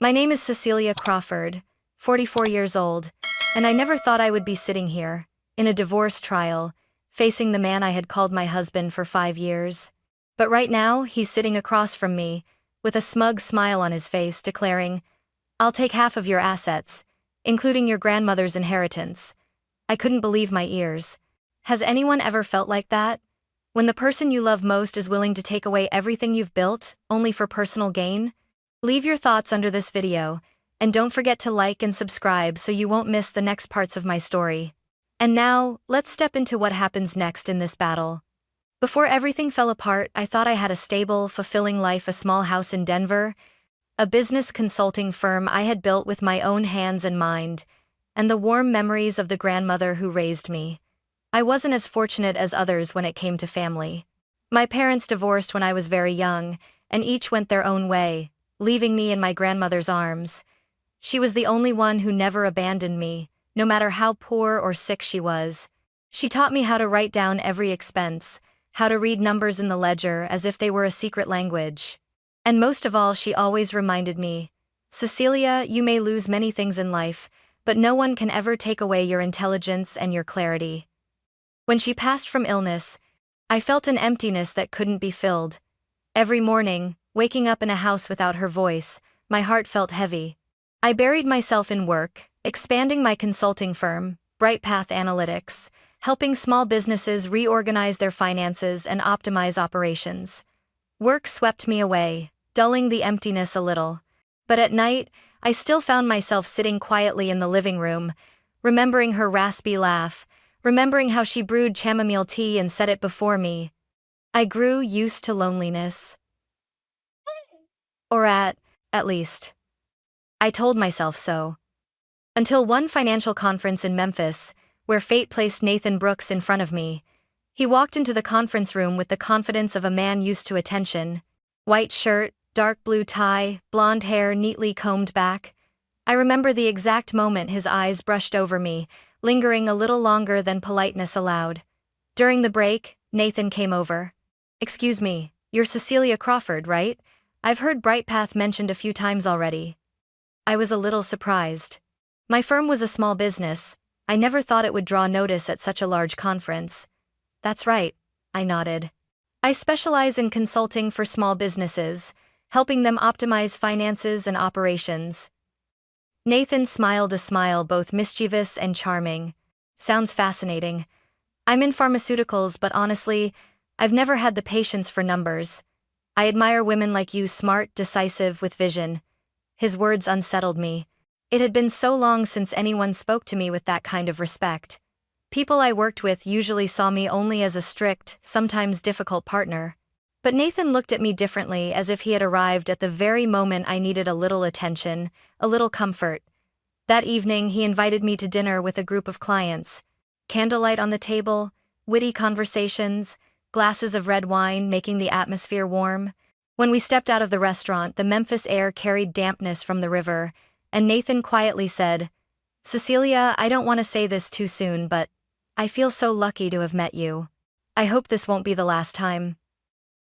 My name is Cecilia Crawford, 44 years old, and I never thought I would be sitting here, in a divorce trial, facing the man I had called my husband for 5 years. But right now, he's sitting across from me, with a smug smile on his face, declaring, "I'll take half of your assets, including your grandmother's inheritance." I couldn't believe my ears. Has anyone ever felt like that? When the person you love most is willing to take away everything you've built, only for personal gain? Leave your thoughts under this video, and don't forget to like and subscribe so you won't miss the next parts of my story. And now, let's step into what happens next in this battle. Before everything fell apart, I thought I had a stable, fulfilling life, a small house in Denver, a business consulting firm I had built with my own hands and mind, and the warm memories of the grandmother who raised me. I wasn't as fortunate as others when it came to family. My parents divorced when I was very young, and each went their own way, leaving me in my grandmother's arms. She was the only one who never abandoned me, no matter how poor or sick she was. She taught me how to write down every expense, how to read numbers in the ledger as if they were a secret language. And most of all, she always reminded me, "Cecilia, you may lose many things in life, but no one can ever take away your intelligence and your clarity." When she passed from illness, I felt an emptiness that couldn't be filled. Every morning, waking up in a house without her voice, my heart felt heavy. I buried myself in work, expanding my consulting firm, Bright Path Analytics, helping small businesses reorganize their finances and optimize operations. Work swept me away, dulling the emptiness a little. But at night, I still found myself sitting quietly in the living room, remembering her raspy laugh, remembering how she brewed chamomile tea and set it before me. I grew used to loneliness. Or at least, I told myself so. Until one financial conference in Memphis, where fate placed Nathan Brooks in front of me. He walked into the conference room with the confidence of a man used to attention. White shirt, dark blue tie, blonde hair neatly combed back. I remember the exact moment his eyes brushed over me, lingering a little longer than politeness allowed. During the break, Nathan came over. "Excuse me, you're Cecilia Crawford, right? I've heard Bright Path mentioned a few times already." I was a little surprised. My firm was a small business. I never thought it would draw notice at such a large conference. "That's right," I nodded. "I specialize in consulting for small businesses, helping them optimize finances and operations." Nathan smiled a smile both mischievous and charming. "Sounds fascinating. I'm in pharmaceuticals, but honestly, I've never had the patience for numbers. I admire women like you, smart, decisive, with vision." His words unsettled me. It had been so long since anyone spoke to me with that kind of respect. People I worked with usually saw me only as a strict, sometimes difficult partner. But Nathan looked at me differently, as if he had arrived at the very moment I needed a little attention, a little comfort. That evening, he invited me to dinner with a group of clients. Candlelight on the table, witty conversations, glasses of red wine making the atmosphere warm. When we stepped out of the restaurant, the Memphis air carried dampness from the river, and Nathan quietly said, "Cecilia, I don't want to say this too soon, but I feel so lucky to have met you. I hope this won't be the last time."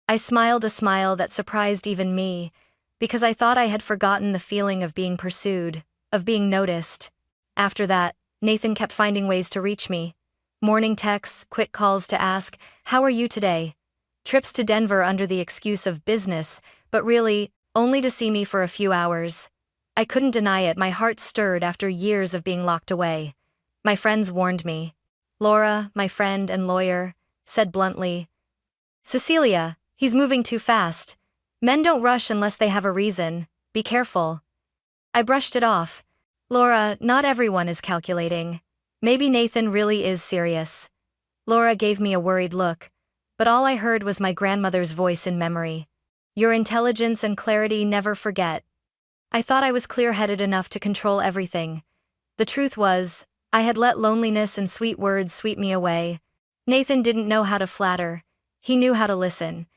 I smiled a smile that surprised even me, because I thought I had forgotten the feeling of being pursued, of being noticed. After that, Nathan kept finding ways to reach me. Morning texts, quick calls to ask, "How are you today?" Trips to Denver under the excuse of business, but really, only to see me for a few hours. I couldn't deny it, my heart stirred after years of being locked away. My friends warned me. Laura, my friend and lawyer, said bluntly, "Cecilia, he's moving too fast. Men don't rush unless they have a reason. Be careful." I brushed it off. "Laura, not everyone is calculating. Maybe Nathan really is serious." Laura gave me a worried look, but all I heard was my grandmother's voice in memory. "Your intelligence and clarity never forget." I thought I was clear-headed enough to control everything. The truth was, I had let loneliness and sweet words sweep me away. Nathan didn't know how to flatter. He knew how to listen.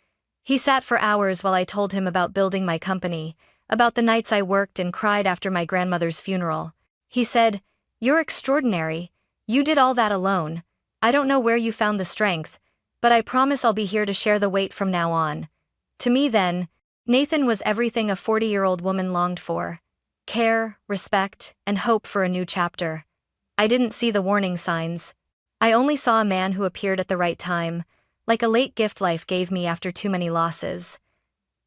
He sat for hours while I told him about building my company, about the nights I worked and cried after my grandmother's funeral. He said, "You're extraordinary. You did all that alone. I don't know where you found the strength, but I promise I'll be here to share the weight from now on." To me then, Nathan was everything a 40-year-old woman longed for. care, respect, and hope for a new chapter. I didn't see the warning signs. I only saw a man who appeared at the right time, like a late gift life gave me after too many losses.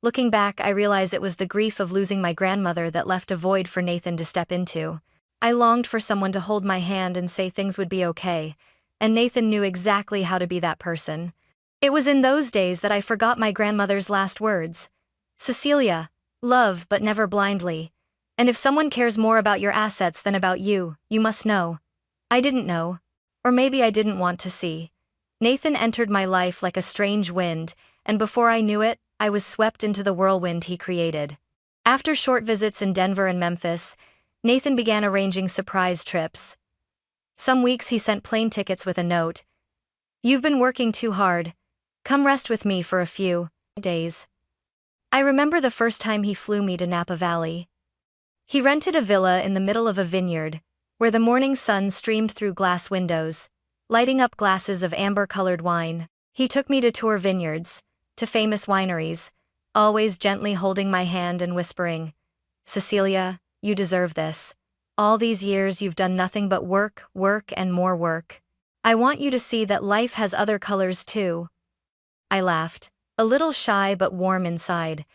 Looking back, I realize it was the grief of losing my grandmother that left a void for Nathan to step into. I longed for someone to hold my hand and say things would be okay, and Nathan knew exactly how to be that person. It was in those days that I forgot my grandmother's last words. Cecilia, love but never blindly. And if someone cares more about your assets than about you, you must know. I didn't know. Or maybe I didn't want to see. Nathan entered my life like a strange wind, and before I knew it, I was swept into the whirlwind he created. After short visits in Denver and Memphis, Nathan began arranging surprise trips. Some weeks he sent plane tickets with a note. "You've been working too hard. Come rest with me for a few days." I remember the first time he flew me to Napa Valley. He rented a villa in the middle of a vineyard, where the morning sun streamed through glass windows, lighting up glasses of amber-colored wine. He took me to tour vineyards, to famous wineries, always gently holding my hand and whispering, "Cecilia, you deserve this. All these years you've done nothing but work, work, and more work. I want you to see that life has other colors too." I laughed, a little shy but warm inside.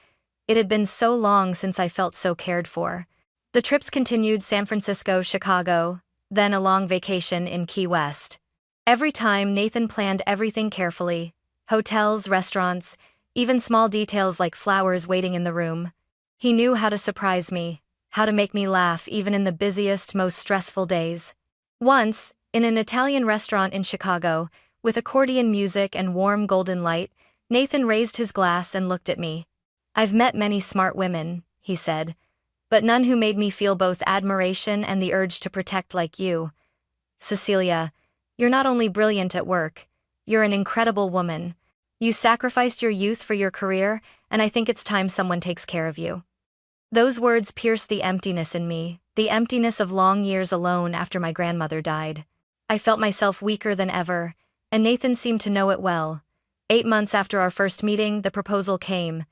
It had been so long since I felt so cared for. The trips continued: San Francisco, Chicago, then a long vacation in Key West. Every time Nathan planned everything carefully: hotels, restaurants, even small details like flowers waiting in the room. He knew how to surprise me, how to make me laugh even in the busiest, most stressful days. Once, in an Italian restaurant in Chicago, with accordion music and warm golden light, Nathan raised his glass and looked at me. "I've met many smart women," he said, "but none who made me feel both admiration and the urge to protect like you. Cecilia, you're not only brilliant at work, you're an incredible woman. You sacrificed your youth for your career, and I think it's time someone takes care of you." Those words pierced the emptiness in me, the emptiness of long years alone after my grandmother died. I felt myself weaker than ever, and Nathan seemed to know it well. 8 months after our first meeting, the proposal came.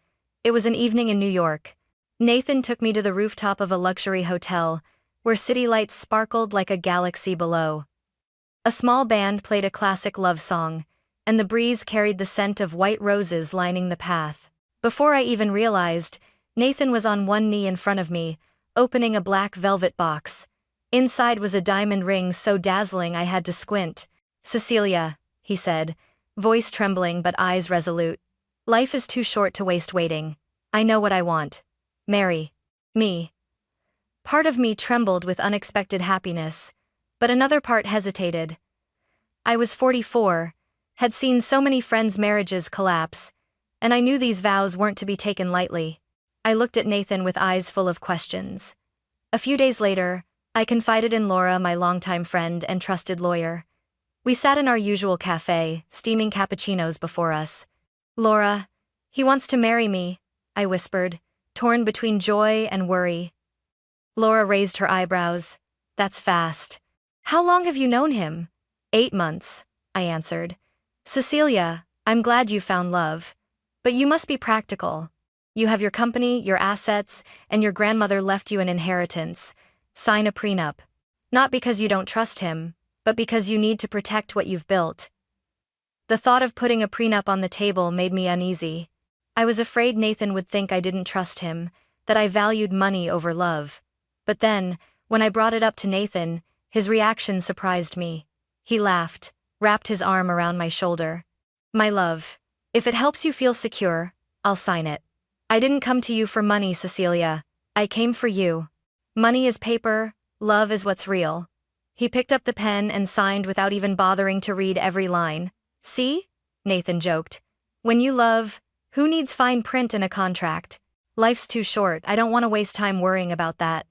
It was an evening in New York. Nathan took me to the rooftop of a luxury hotel, where city lights sparkled like a galaxy below. A small band played a classic love song, and the breeze carried the scent of white roses lining the path. Before I even realized, Nathan was on one knee in front of me, opening a black velvet box. Inside was a diamond ring so dazzling I had to squint. "Cecilia," he said, voice trembling but eyes resolute, "life is too short to waste waiting. I know what I want. Marry me." Part of me trembled with unexpected happiness, but another part hesitated. I was 44, had seen so many friends' marriages collapse, and I knew these vows weren't to be taken lightly. I looked at Nathan with eyes full of questions. A few days later, I confided in Laura, my longtime friend and trusted lawyer. We sat in our usual cafe, steaming cappuccinos before us. "Laura, he wants to marry me," I whispered, torn between joy and worry. Laura raised her eyebrows. "That's fast. How long have you known him?" 8 months, I answered. "Cecilia, I'm glad you found love. But you must be practical. You have your company, your assets, and your grandmother left you an inheritance. Sign a prenup. Not because you don't trust him, but because you need to protect what you've built." The thought of putting a prenup on the table made me uneasy. I was afraid Nathan would think I didn't trust him, that I valued money over love. But then, when I brought it up to Nathan, his reaction surprised me. He laughed, wrapped his arm around my shoulder. "My love, if it helps you feel secure, I'll sign it. I didn't come to you for money, Cecilia. I came for you. Money is paper, love is what's real." He picked up the pen and signed without even bothering to read every line. "See?" Nathan joked. "When you love, who needs fine print in a contract? Life's too short, I don't want to waste time worrying about that."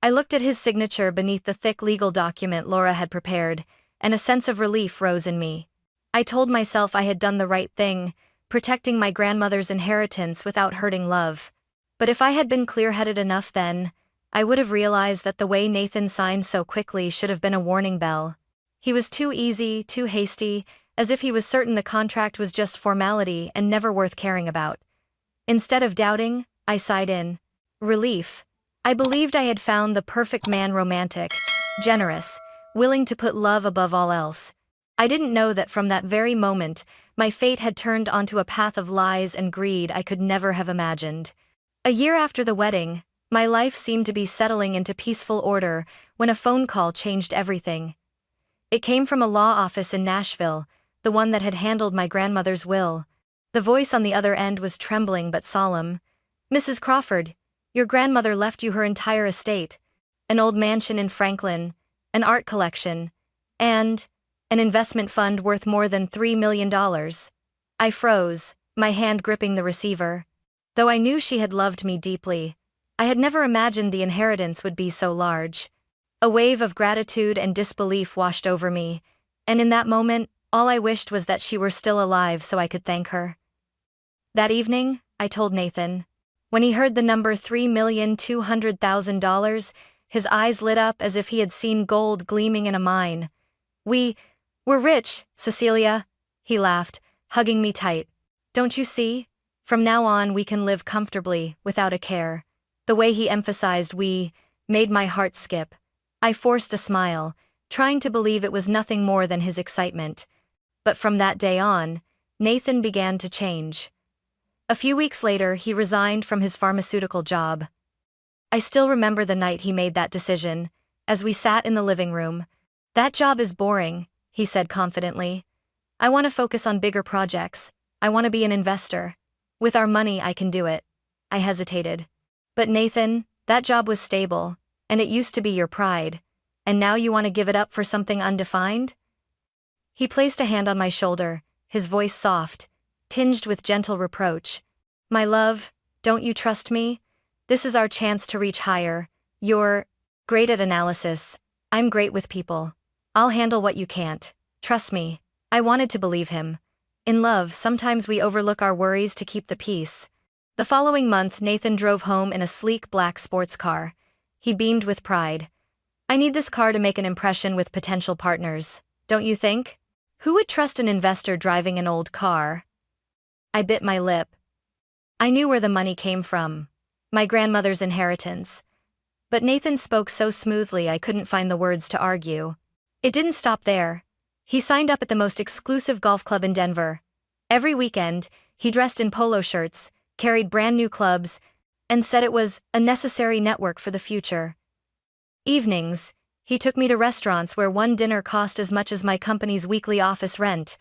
I looked at his signature beneath the thick legal document Laura had prepared, and a sense of relief rose in me. I told myself I had done the right thing, protecting my grandmother's inheritance without hurting love. But if I had been clear-headed enough then, I would have realized that the way Nathan signed so quickly should have been a warning bell. He was too easy, too hasty, as if he was certain the contract was just formality and never worth caring about. Instead of doubting, I sighed in relief. I believed I had found the perfect man, romantic, generous, willing to put love above all else. I didn't know that from that very moment, my fate had turned onto a path of lies and greed I could never have imagined. A year after the wedding, my life seemed to be settling into peaceful order when a phone call changed everything. It came from a law office in Nashville, the one that had handled my grandmother's will. The voice on the other end was trembling but solemn. "Mrs. Crawford, your grandmother left you her entire estate, an old mansion in Franklin, an art collection, and an investment fund worth more than $3 million. I froze, my hand gripping the receiver. Though I knew she had loved me deeply, I had never imagined the inheritance would be so large. A wave of gratitude and disbelief washed over me, and in that moment, all I wished was that she were still alive so I could thank her. That evening, I told Nathan. When he heard the number $3,200,000, his eyes lit up as if he had seen gold gleaming in a mine. We're rich, Cecilia," he laughed, hugging me tight. "Don't you see? From now on we can live comfortably, without a care." The way he emphasized "we" made my heart skip. I forced a smile, trying to believe it was nothing more than his excitement. But from that day on, Nathan began to change. A few weeks later, he resigned from his pharmaceutical job. I still remember the night he made that decision, as we sat in the living room. "That job is boring," he said confidently. "I want to focus on bigger projects. I want to be an investor. With our money, I can do it." I hesitated. "But Nathan, that job was stable, and it used to be your pride. And now you want to give it up for something undefined?" He placed a hand on my shoulder, his voice soft, tinged with gentle reproach. "My love, don't you trust me? This is our chance to reach higher. You're great at analysis. I'm great with people. I'll handle what you can't. Trust me." I wanted to believe him. In love, sometimes we overlook our worries to keep the peace. The following month, Nathan drove home in a sleek black sports car. He beamed with pride. "I need this car to make an impression with potential partners, don't you think? Who would trust an investor driving an old car?" I bit my lip. I knew where the money came from. My grandmother's inheritance. But Nathan spoke so smoothly I couldn't find the words to argue. It didn't stop there. He signed up at the most exclusive golf club in Denver. Every weekend, he dressed in polo shirts, carried brand new clubs, and said it was a necessary network for the future. Evenings, he took me to restaurants where one dinner cost as much as my company's weekly office rent.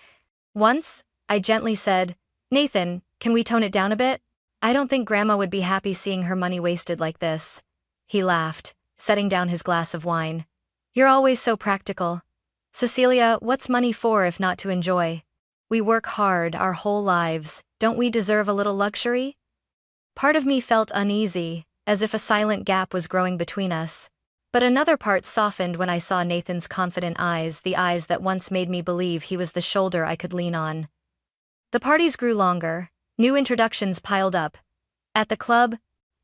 Once, I gently said, "Nathan, can we tone it down a bit? I don't think Grandma would be happy seeing her money wasted like this." He laughed, setting down his glass of wine. "You're always so practical. Cecilia, what's money for if not to enjoy? We work hard our whole lives, don't we deserve a little luxury?" Part of me felt uneasy, as if a silent gap was growing between us. But another part softened when I saw Nathan's confident eyes, the eyes that once made me believe he was the shoulder I could lean on. The parties grew longer, new introductions piled up. At the club,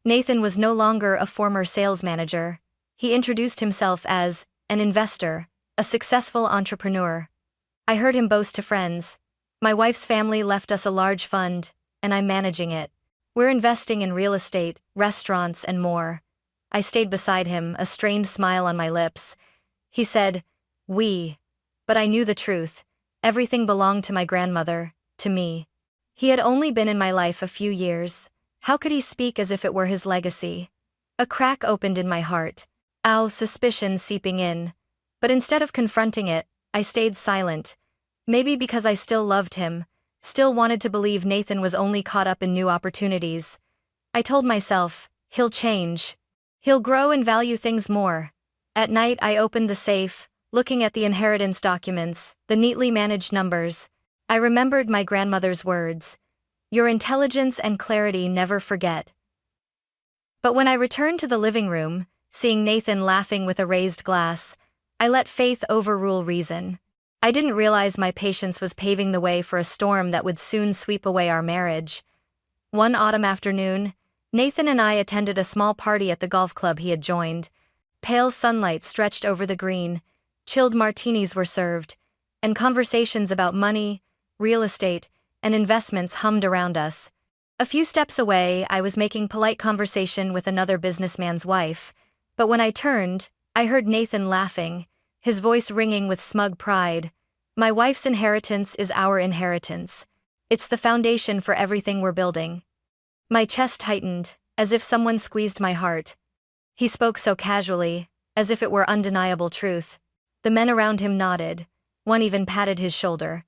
Nathan was no longer a former sales manager. He introduced himself as an investor, a successful entrepreneur. I heard him boast to friends. "My wife's family left us a large fund, and I'm managing it. We're investing in real estate, restaurants, and more." I stayed beside him, a strained smile on my lips. He said, "We." But I knew the truth. Everything belonged to my grandmother, to me. He had only been in my life a few years. How could he speak as if it were his legacy? A crack opened in my heart. Suspicion seeping in. But instead of confronting it, I stayed silent. Maybe because I still loved him, still wanted to believe Nathan was only caught up in new opportunities. I told myself, he'll change. He'll grow and value things more. At night I opened the safe, looking at the inheritance documents, the neatly managed numbers. I remembered my grandmother's words. "Your intelligence and clarity never forget." But when I returned to the living room, seeing Nathan laughing with a raised glass, I let faith overrule reason. I didn't realize my patience was paving the way for a storm that would soon sweep away our marriage. One autumn afternoon, Nathan and I attended a small party at the golf club he had joined. Pale sunlight stretched over the green, chilled martinis were served, and conversations about money, real estate, and investments hummed around us. A few steps away, I was making polite conversation with another businessman's wife, but when I turned, I heard Nathan laughing, his voice ringing with smug pride. My wife's inheritance is our inheritance. It's the foundation for everything we're building. My chest tightened, as if someone squeezed my heart. He spoke so casually, as if it were undeniable truth. The men around him nodded. One even patted his shoulder.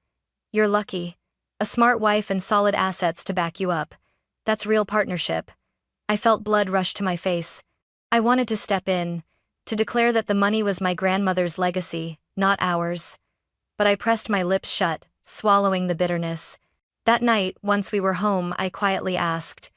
You're lucky. A smart wife and solid assets to back you up. That's real partnership. I felt blood rush to my face. I wanted to step in, to declare that the money was my grandmother's legacy, not ours. But I pressed my lips shut, swallowing the bitterness. That night, once we were home, I quietly asked,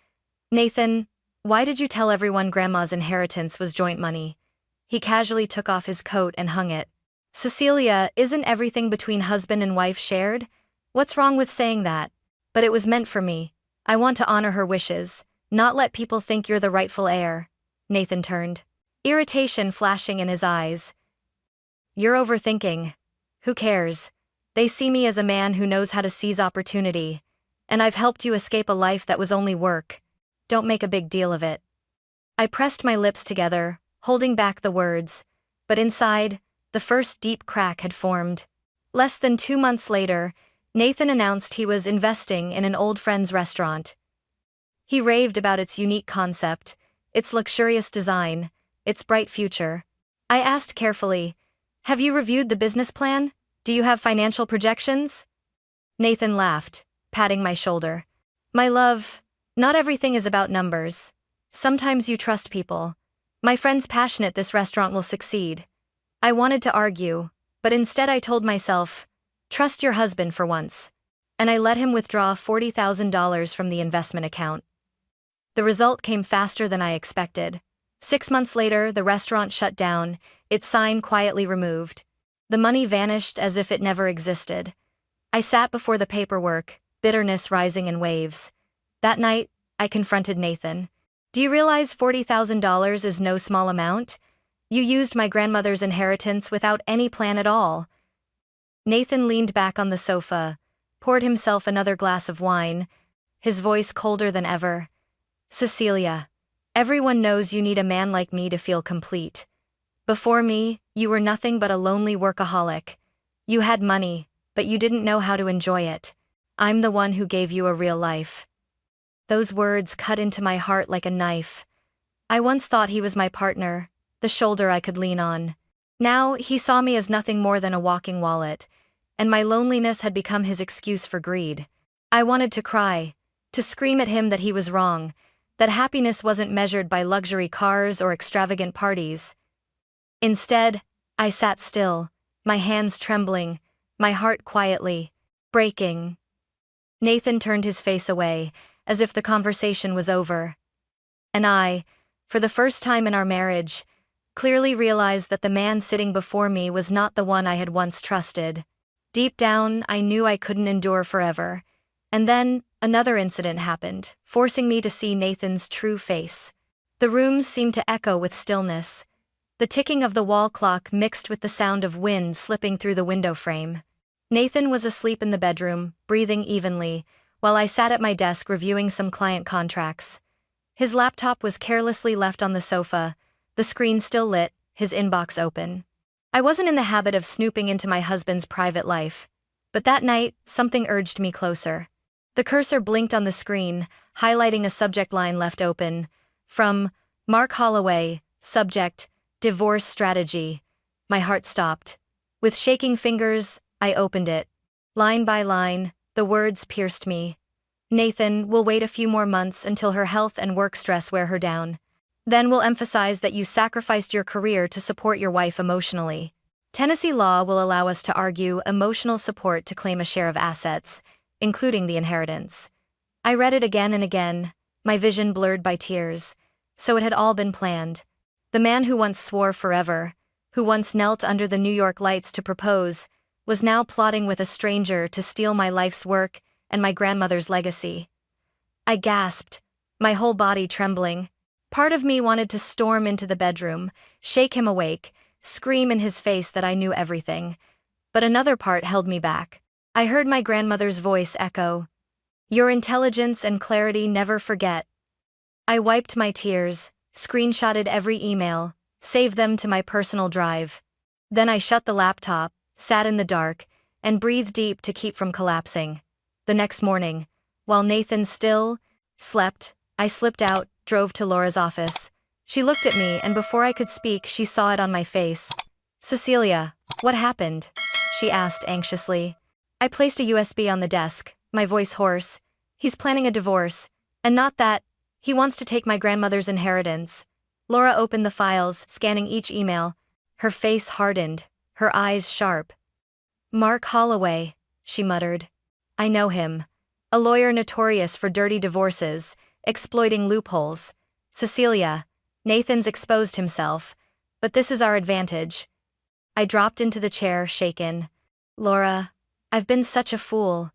Nathan, why did you tell everyone Grandma's inheritance was joint money? He casually took off his coat and hung it. Cecilia, isn't everything between husband and wife shared? What's wrong with saying that? But it was meant for me. I want to honor her wishes, not let people think you're the rightful heir. Nathan turned, irritation flashing in his eyes. You're overthinking. Who cares? They see me as a man who knows how to seize opportunity, and I've helped you escape a life that was only work. Don't make a big deal of it. I pressed my lips together, holding back the words, but inside, the first deep crack had formed. Less than 2 months later, Nathan announced he was investing in an old friend's restaurant. He raved about its unique concept, its luxurious design, its bright future. I asked carefully, have you reviewed the business plan? Do you have financial projections? Nathan laughed, patting my shoulder. My love, not everything is about numbers. Sometimes you trust people. My friend's passionate this restaurant will succeed. I wanted to argue, but instead I told myself, trust your husband for once. And I let him withdraw $40,000 from the investment account. The result came faster than I expected. 6 months later, the restaurant shut down, its sign quietly removed. The money vanished as if it never existed. I sat before the paperwork, bitterness rising in waves. That night, I confronted Nathan. Do you realize $40,000 is no small amount? You used my grandmother's inheritance without any plan at all. Nathan leaned back on the sofa, poured himself another glass of wine, his voice colder than ever. Cecilia, everyone knows you need a man like me to feel complete. Before me, you were nothing but a lonely workaholic. You had money, but you didn't know how to enjoy it. I'm the one who gave you a real life. Those words cut into my heart like a knife. I once thought he was my partner, the shoulder I could lean on. Now, he saw me as nothing more than a walking wallet, and my loneliness had become his excuse for greed. I wanted to cry, to scream at him that he was wrong, that happiness wasn't measured by luxury cars or extravagant parties. Instead, I sat still, my hands trembling, my heart quietly breaking. Nathan turned his face away, as if the conversation was over. And I, for the first time in our marriage, clearly realized that the man sitting before me was not the one I had once trusted. Deep down, I knew I couldn't endure forever. And then, another incident happened, forcing me to see Nathan's true face. The rooms seemed to echo with stillness. The ticking of the wall clock mixed with the sound of wind slipping through the window frame. Nathan was asleep in the bedroom, breathing evenly, while I sat at my desk reviewing some client contracts. His laptop was carelessly left on the sofa, the screen still lit, his inbox open. I wasn't in the habit of snooping into my husband's private life, but that night, something urged me closer. The cursor blinked on the screen, highlighting a subject line left open. From Mark Holloway, subject, divorce strategy. My heart stopped. With shaking fingers, I opened it. Line by line, the words pierced me. Nathan, we'll wait a few more months until her health and work stress wear her down. Then we'll emphasize that you sacrificed your career to support your wife emotionally. Tennessee law will allow us to argue emotional support to claim a share of assets, including the inheritance. I read it again and again, my vision blurred by tears. So it had all been planned. The man who once swore forever, who once knelt under the New York lights to propose, was now plotting with a stranger to steal my life's work and my grandmother's legacy. I gasped, my whole body trembling. Part of me wanted to storm into the bedroom, shake him awake, scream in his face that I knew everything. But another part held me back. I heard my grandmother's voice echo. Your intelligence and clarity never forget. I wiped my tears, screenshotted every email, saved them to my personal drive. Then I shut the laptop, sat in the dark, and breathed deep to keep from collapsing. The next morning, while Nathan still slept, I slipped out, drove to Laura's office. She looked at me, and before I could speak, she saw it on my face. "Cecilia, what happened?" she asked anxiously. I placed a USB on the desk, my voice hoarse. "He's planning a divorce. And not that. He wants to take my grandmother's inheritance." Laura opened the files, scanning each email. Her face hardened, her eyes sharp. "Mark Holloway," she muttered. "I know him. A lawyer notorious for dirty divorces, exploiting loopholes. Cecilia, Nathan's exposed himself, but this is our advantage." I dropped into the chair, shaken. "Laura, I've been such a fool.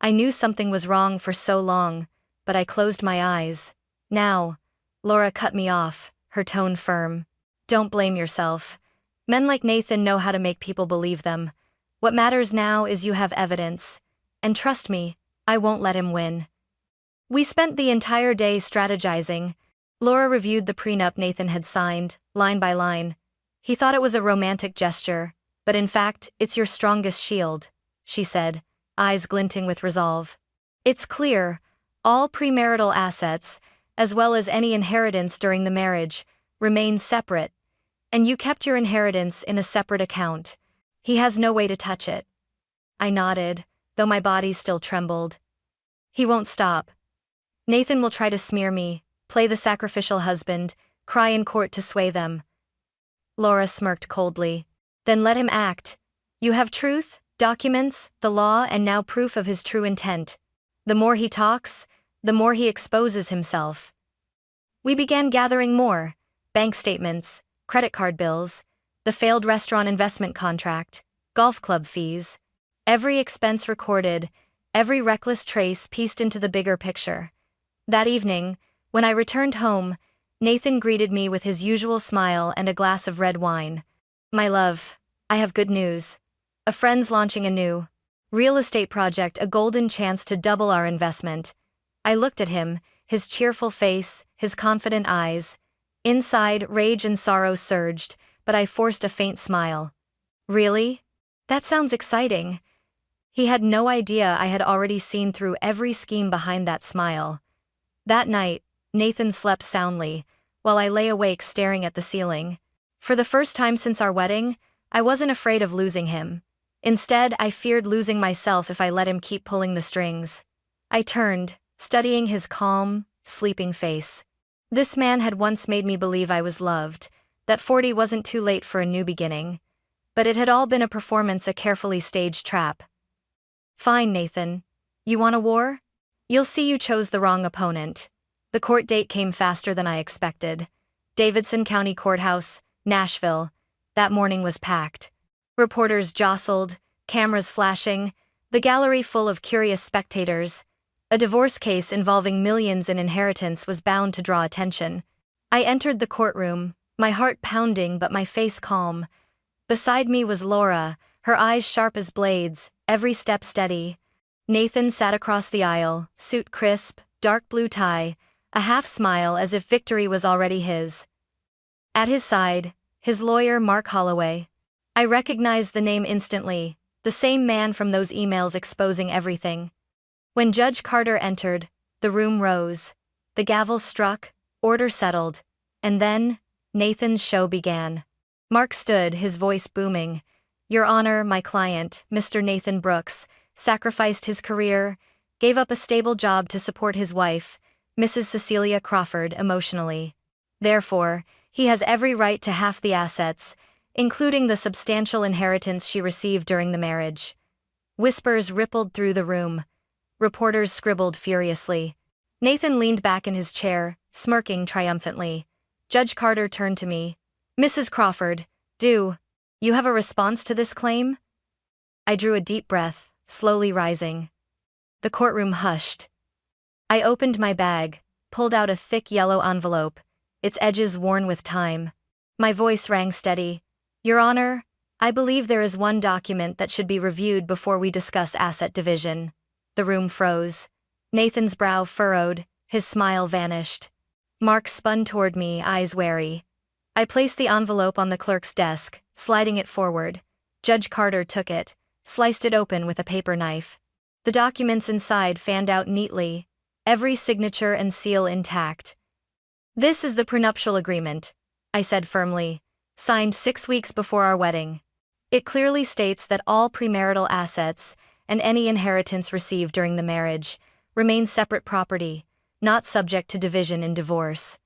I knew something was wrong for so long, but I closed my eyes. Now," Laura cut me off, her tone firm. "Don't blame yourself. Men like Nathan know how to make people believe them. What matters now is you have evidence. And trust me, I won't let him win." We spent the entire day strategizing. Laura reviewed the prenup Nathan had signed, line by line. "He thought it was a romantic gesture, but in fact, it's your strongest shield," she said, eyes glinting with resolve. "It's clear, all premarital assets, as well as any inheritance during the marriage, remain separate, and you kept your inheritance in a separate account. He has no way to touch it." I nodded, though my body still trembled. "He won't stop. Nathan will try to smear me, play the sacrificial husband, cry in court to sway them." Laura smirked coldly. "Then let him act. You have truth, documents, the law, and now proof of his true intent. The more he talks, the more he exposes himself." We began gathering more: bank statements, credit card bills, the failed restaurant investment contract, golf club fees. Every expense recorded, every reckless trace pieced into the bigger picture. That evening, when I returned home, Nathan greeted me with his usual smile and a glass of red wine. "My love, I have good news. A friend's launching a new real estate project, a golden chance to double our investment." I looked at him, his cheerful face, his confident eyes. Inside, rage and sorrow surged, but I forced a faint smile. "Really? That sounds exciting." He had no idea I had already seen through every scheme behind that smile. That night, Nathan slept soundly, while I lay awake staring at the ceiling. For the first time since our wedding, I wasn't afraid of losing him. Instead, I feared losing myself if I let him keep pulling the strings. I turned, studying his calm, sleeping face. This man had once made me believe I was loved, that 40 wasn't too late for a new beginning. But it had all been a performance, a carefully staged trap. "Fine, Nathan. You want a war? You'll see you chose the wrong opponent." The court date came faster than I expected. Davidson County Courthouse, Nashville. That morning was packed. Reporters jostled, cameras flashing, the gallery full of curious spectators. A divorce case involving millions in inheritance was bound to draw attention. I entered the courtroom, my heart pounding but my face calm. Beside me was Laura, her eyes sharp as blades, every step steady. Nathan sat across the aisle, suit crisp, dark blue tie, a half smile as if victory was already his. At his side, his lawyer, Mark Holloway. I recognized the name instantly, the same man from those emails exposing everything. When Judge Carter entered, the room rose. The gavel struck, order settled, and then, Nathan's show began. Mark stood, his voice booming. "Your Honor, my client, Mr. Nathan Brooks, sacrificed his career, gave up a stable job to support his wife, Mrs. Cecilia Crawford, emotionally. Therefore, he has every right to half the assets, including the substantial inheritance she received during the marriage." Whispers rippled through the room. Reporters scribbled furiously. Nathan leaned back in his chair, smirking triumphantly. Judge Carter turned to me. "Mrs. Crawford, do you have a response to this claim?" I drew a deep breath, slowly rising. The courtroom hushed. I opened my bag, pulled out a thick yellow envelope, its edges worn with time. My voice rang steady. "Your Honor, I believe there is one document that should be reviewed before we discuss asset division." The room froze. Nathan's brow furrowed, his smile vanished. Mark spun toward me, eyes wary. I placed the envelope on the clerk's desk, sliding it forward. Judge Carter took it, sliced it open with a paper knife. The documents inside fanned out neatly, every signature and seal intact. "This is the prenuptial agreement," I said firmly, "signed 6 weeks before our wedding. It clearly states that all premarital assets and any inheritance received during the marriage remain separate property, not subject to division in divorce."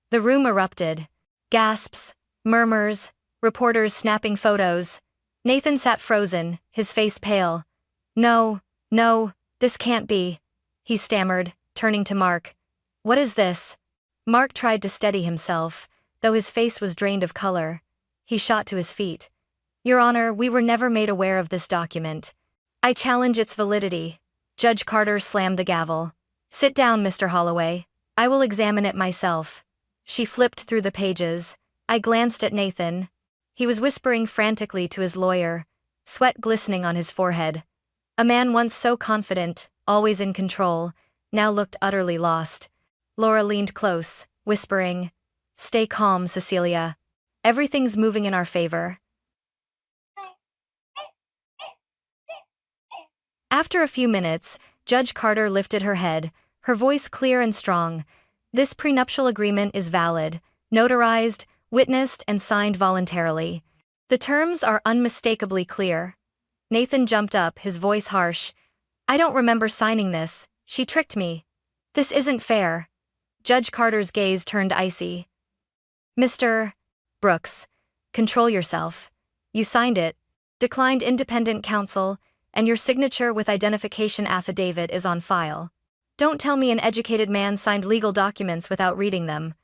The room erupted. Gasps, murmurs, reporters snapping photos. Nathan sat frozen, his face pale. No, this can't be," he stammered, turning to Mark. "What is this?" Mark tried to steady himself, though his face was drained of color. He shot to his feet. "Your Honor, we were never made aware of this document. I challenge its validity." Judge Carter slammed the gavel. "Sit down, Mr. Holloway. I will examine it myself." She flipped through the pages. I glanced at Nathan. He was whispering frantically to his lawyer, sweat glistening on his forehead. A man once so confident, always in control, now looked utterly lost. Laura leaned close, whispering, "Stay calm, Cecilia. Everything's moving in our favor." After a few minutes, Judge Carter lifted her head, her voice clear and strong. "This prenuptial agreement is valid, notarized, witnessed, and signed voluntarily. The terms are unmistakably clear." Nathan jumped up, his voice harsh. "I don't remember signing this. She tricked me. This isn't fair." Judge Carter's gaze turned icy. "Mr. Brooks, control yourself. You signed it, declined independent counsel, and your signature with identification affidavit is on file. Don't tell me an educated man signed legal documents without reading them."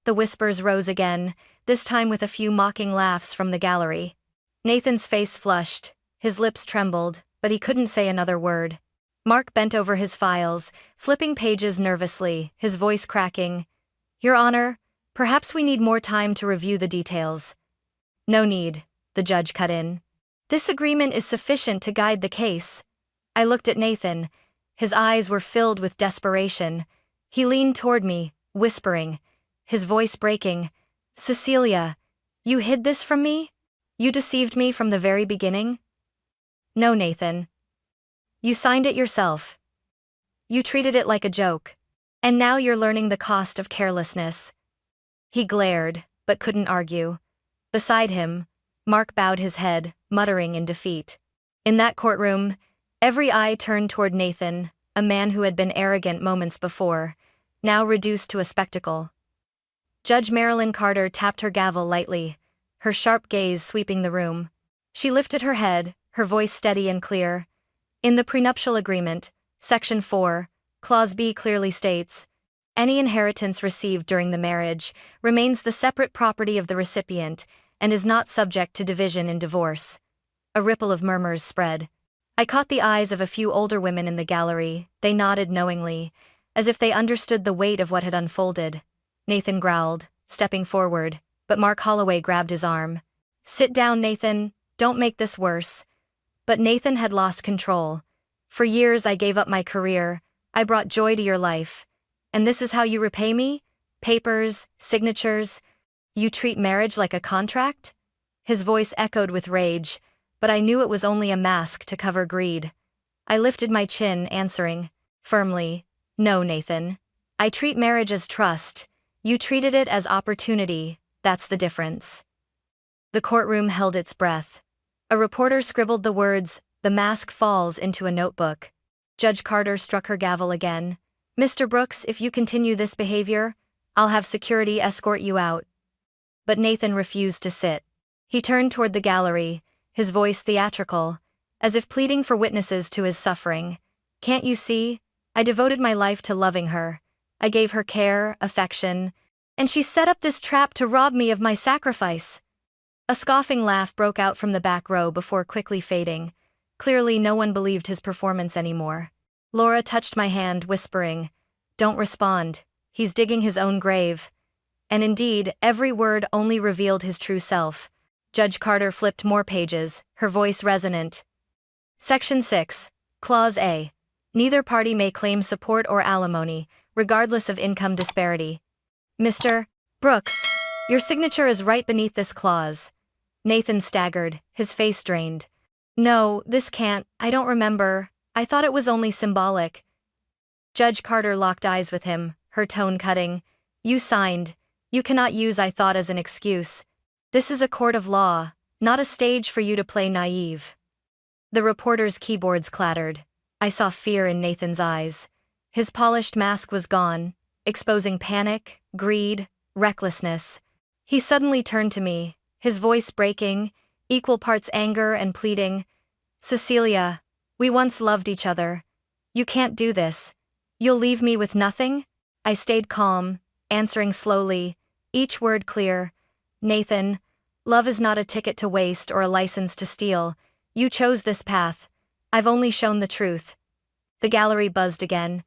The whispers rose again, this time with a few mocking laughs from the gallery. Nathan's face flushed, his lips trembled, but he couldn't say another word. Mark bent over his files, flipping pages nervously, his voice cracking. "Your Honor, perhaps we need more time to review the details." "No need," the judge cut in. "This agreement is sufficient to guide the case." I looked at Nathan. His eyes were filled with desperation. He leaned toward me, whispering, his voice breaking, "Cecilia, you hid this from me? You deceived me from the very beginning?" "No, Nathan. You signed it yourself. You treated it like a joke. And now you're learning the cost of carelessness." He glared, but couldn't argue. Beside him, Mark bowed his head, muttering in defeat. In that courtroom, every eye turned toward Nathan, a man who had been arrogant moments before, now reduced to a spectacle. Judge Marilyn Carter tapped her gavel lightly, her sharp gaze sweeping the room. She lifted her head, her voice steady and clear. "In the prenuptial agreement, Section 4, Clause B clearly states, any inheritance received during the marriage remains the separate property of the recipient and is not subject to division in divorce." A ripple of murmurs spread. I caught the eyes of a few older women in the gallery. They nodded knowingly, as if they understood the weight of what had unfolded. Nathan growled, stepping forward, but Mark Holloway grabbed his arm. "Sit down, Nathan. Don't make this worse." But Nathan had lost control. "For years I gave up my career. I brought joy to your life. And this is how you repay me? Papers, signatures. You treat marriage like a contract?" His voice echoed with rage, but I knew it was only a mask to cover greed. I lifted my chin, answering, firmly, "No, Nathan. I treat marriage as trust. You treated it as opportunity. That's the difference." The courtroom held its breath. A reporter scribbled the words, "The mask falls," into a notebook. Judge Carter struck her gavel again. "Mr. Brooks, if you continue this behavior, I'll have security escort you out." But Nathan refused to sit. He turned toward the gallery, his voice theatrical, as if pleading for witnesses to his suffering. "Can't you see? I devoted my life to loving her. I gave her care, affection, and she set up this trap to rob me of my sacrifice." A scoffing laugh broke out from the back row before quickly fading. Clearly no one believed his performance anymore. Laura touched my hand, whispering, "Don't respond. He's digging his own grave." And indeed, every word only revealed his true self. Judge Carter flipped more pages, her voice resonant. Section 6, Clause A. Neither party may claim support or alimony, regardless of income disparity. Mr. Brooks, your signature is right beneath this clause. Nathan staggered, his face drained. No, this can't, I don't remember. I thought it was only symbolic. Judge Carter locked eyes with him, her tone cutting. You signed. You cannot use "I thought" as an excuse. This is a court of law, not a stage for you to play naive. The reporter's keyboards clattered. I saw fear in Nathan's eyes. His polished mask was gone, exposing panic, greed, recklessness. He suddenly turned to me, his voice breaking, equal parts anger and pleading. Cecilia, we once loved each other. You can't do this. You'll leave me with nothing? I stayed calm, answering slowly, each word clear. Nathan, love is not a ticket to waste or a license to steal. You chose this path. I've only shown the truth. The gallery buzzed again.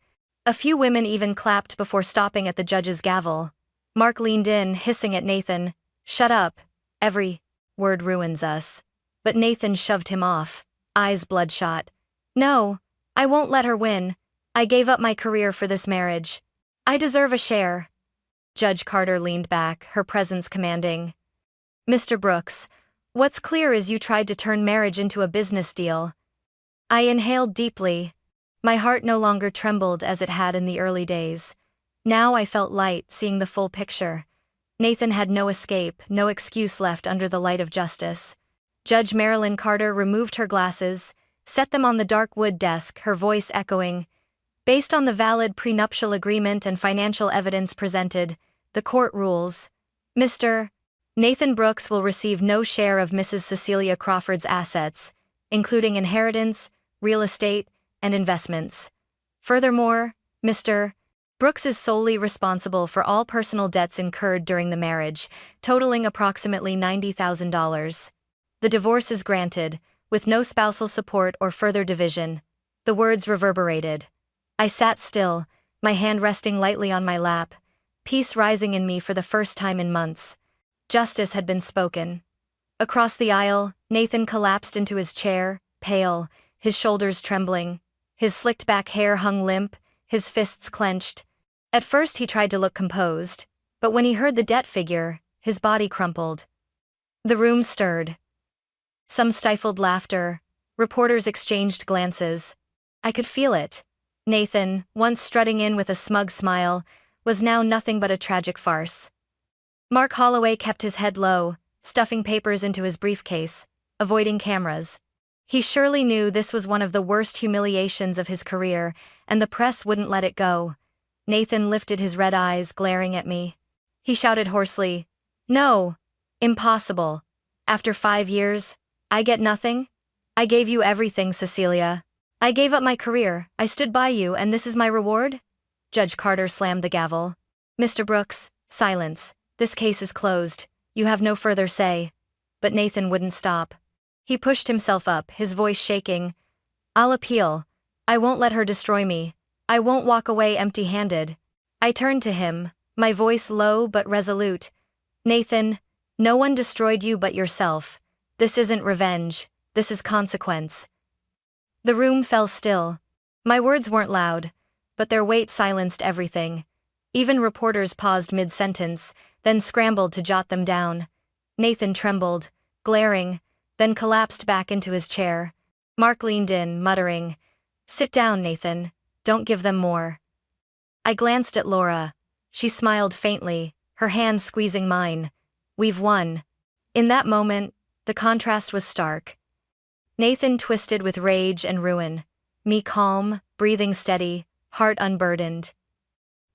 A few women even clapped before stopping at the judge's gavel. Mark leaned in, hissing at Nathan. Shut up. Every word ruins us. But Nathan shoved him off, eyes bloodshot. No, I won't let her win. I gave up my career for this marriage. I deserve a share. Judge Carter leaned back, her presence commanding. Mr. Brooks, what's clear is you tried to turn marriage into a business deal. I inhaled deeply. My heart no longer trembled as it had in the early days. Now I felt light, seeing the full picture. Nathan had no escape, no excuse left under the light of justice. Judge Marilyn Carter removed her glasses, set them on the dark wood desk, her voice echoing. Based on the valid prenuptial agreement and financial evidence presented, the court rules. Mr. Nathan Brooks will receive no share of Mrs. Cecilia Crawford's assets, including inheritance, real estate, and investments. Furthermore, Mr. Brooks is solely responsible for all personal debts incurred during the marriage, totaling approximately $90,000. The divorce is granted, with no spousal support or further division. The words reverberated. I sat still, my hand resting lightly on my lap, peace rising in me for the first time in months. Justice had been spoken. Across the aisle, Nathan collapsed into his chair, pale, his shoulders trembling. His slicked-back hair hung limp, his fists clenched. At first he tried to look composed, but when he heard the debt figure, his body crumpled. The room stirred. Some stifled laughter. Reporters exchanged glances. I could feel it. Nathan, once strutting in with a smug smile, was now nothing but a tragic farce. Mark Holloway kept his head low, stuffing papers into his briefcase, avoiding cameras. He surely knew this was one of the worst humiliations of his career, and the press wouldn't let it go. Nathan lifted his red eyes, glaring at me. He shouted hoarsely, No! Impossible. After 5 years, I get nothing? I gave you everything, Cecilia. I gave up my career, I stood by you, and this is my reward? Judge Carter slammed the gavel. Mr. Brooks, silence. This case is closed. You have no further say. But Nathan wouldn't stop. He pushed himself up, his voice shaking. I'll appeal. I won't let her destroy me. I won't walk away empty-handed. I turned to him, my voice low but resolute. Nathan, no one destroyed you but yourself. This isn't revenge. This is consequence. The room fell still. My words weren't loud, but their weight silenced everything. Even reporters paused mid-sentence, then scrambled to jot them down. Nathan trembled, glaring, then collapsed back into his chair. Mark leaned in, muttering, Sit down, Nathan. Don't give them more. I glanced at Laura. She smiled faintly, her hands squeezing mine. We've won. In that moment, the contrast was stark. Nathan twisted with rage and ruin. Me calm, breathing steady, heart unburdened.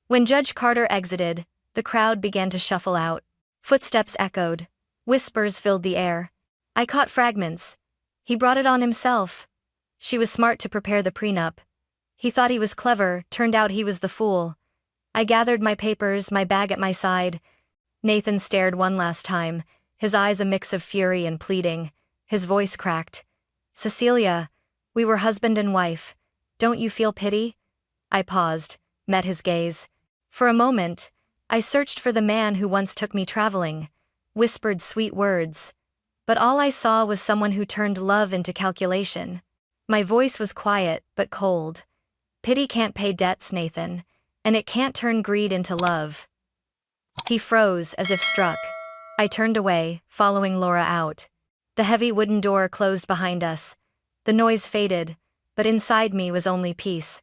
When Judge Carter exited, the crowd began to shuffle out. Footsteps echoed. Whispers filled the air. I caught fragments. He brought it on himself. She was smart to prepare the prenup. He thought he was clever, turned out he was the fool. I gathered my papers, my bag at my side. Nathan stared one last time, his eyes a mix of fury and pleading. His voice cracked. Cecilia, we were husband and wife. Don't you feel pity? I paused, met his gaze. For a moment, I searched for the man who once took me traveling, whispered sweet words. But all I saw was someone who turned love into calculation. My voice was quiet, but cold. Pity can't pay debts, Nathan, and it can't turn greed into love. He froze as if struck. I turned away, following Laura out. The heavy wooden door closed behind us. The noise faded, but inside me was only peace.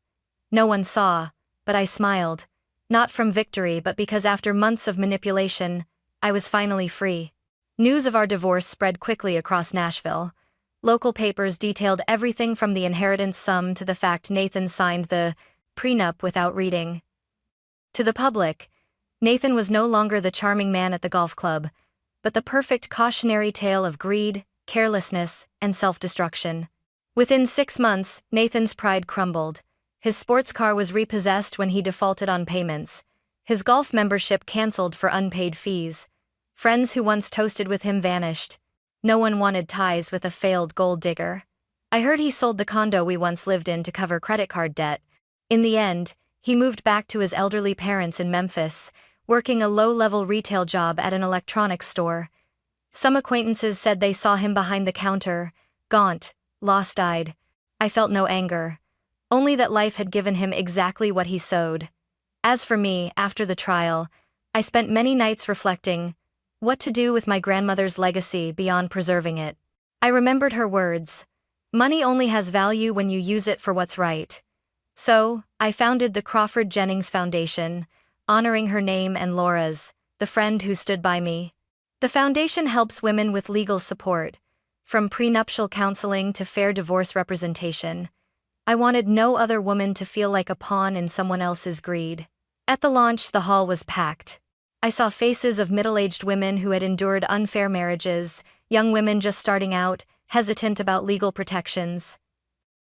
No one saw, but I smiled. Not from victory, but because after months of manipulation, I was finally free. News of our divorce spread quickly across Nashville. Local papers detailed everything from the inheritance sum to the fact Nathan signed the prenup without reading. To the public, Nathan was no longer the charming man at the golf club, but the perfect cautionary tale of greed, carelessness, and self-destruction. Within 6 months, Nathan's pride crumbled. His sports car was repossessed when he defaulted on payments. His golf membership canceled for unpaid fees. Friends who once toasted with him vanished. No one wanted ties with a failed gold digger. I heard he sold the condo we once lived in to cover credit card debt. In the end, he moved back to his elderly parents in Memphis, working a low-level retail job at an electronics store. Some acquaintances said they saw him behind the counter, gaunt, lost-eyed. I felt no anger, only that life had given him exactly what he sowed. As for me, after the trial, I spent many nights reflecting what to do with my grandmother's legacy beyond preserving it. I remembered her words, "Money only has value when you use it for what's right." So, I founded the Crawford Jennings Foundation, honoring her name and Laura's, the friend who stood by me. The foundation helps women with legal support, from prenuptial counseling to fair divorce representation. I wanted no other woman to feel like a pawn in someone else's greed. At the launch, the hall was packed. I saw faces of middle-aged women who had endured unfair marriages, young women just starting out, hesitant about legal protections.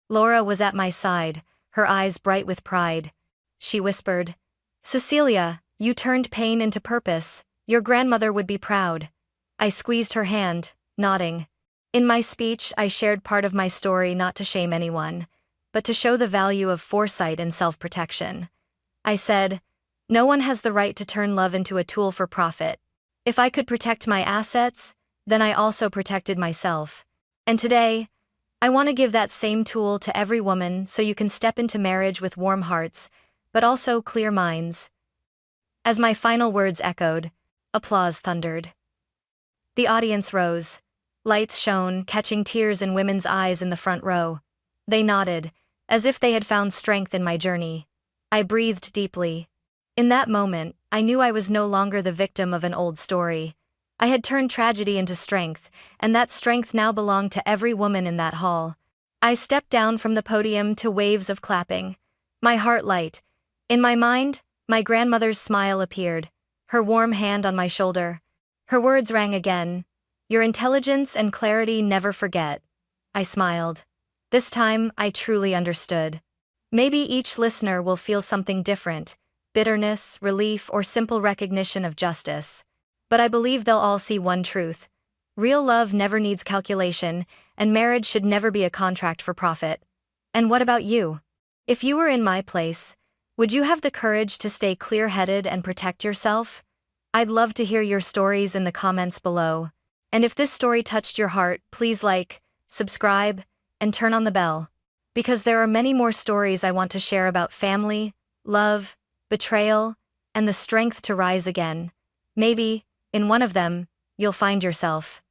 Laura was at my side, her eyes bright with pride. She whispered, "Cecilia, you turned pain into purpose. Your grandmother would be proud." I squeezed her hand, nodding. In my speech, I shared part of my story not to shame anyone, but to show the value of foresight and self-protection. I said, "No one has the right to turn love into a tool for profit. If I could protect my assets, then I also protected myself. And today, I want to give that same tool to every woman so you can step into marriage with warm hearts, but also clear minds." As my final words echoed, applause thundered. The audience rose. Lights shone, catching tears in women's eyes in the front row. They nodded, as if they had found strength in my journey. I breathed deeply. In that moment, I knew I was no longer the victim of an old story. I had turned tragedy into strength, and that strength now belonged to every woman in that hall. I stepped down from the podium to waves of clapping, my heart light. In my mind, my grandmother's smile appeared, her warm hand on my shoulder. Her words rang again, "Your intelligence and clarity never forget." I smiled. This time, I truly understood. Maybe each listener will feel something different, bitterness, relief, or simple recognition of justice. But I believe they'll all see one truth. Real love never needs calculation, and marriage should never be a contract for profit. And what about you? If you were in my place, would you have the courage to stay clear-headed and protect yourself? I'd love to hear your stories in the comments below. And if this story touched your heart, please like, subscribe, and turn on the bell. Because there are many more stories I want to share about family, love, betrayal, and the strength to rise again. Maybe, in one of them, you'll find yourself.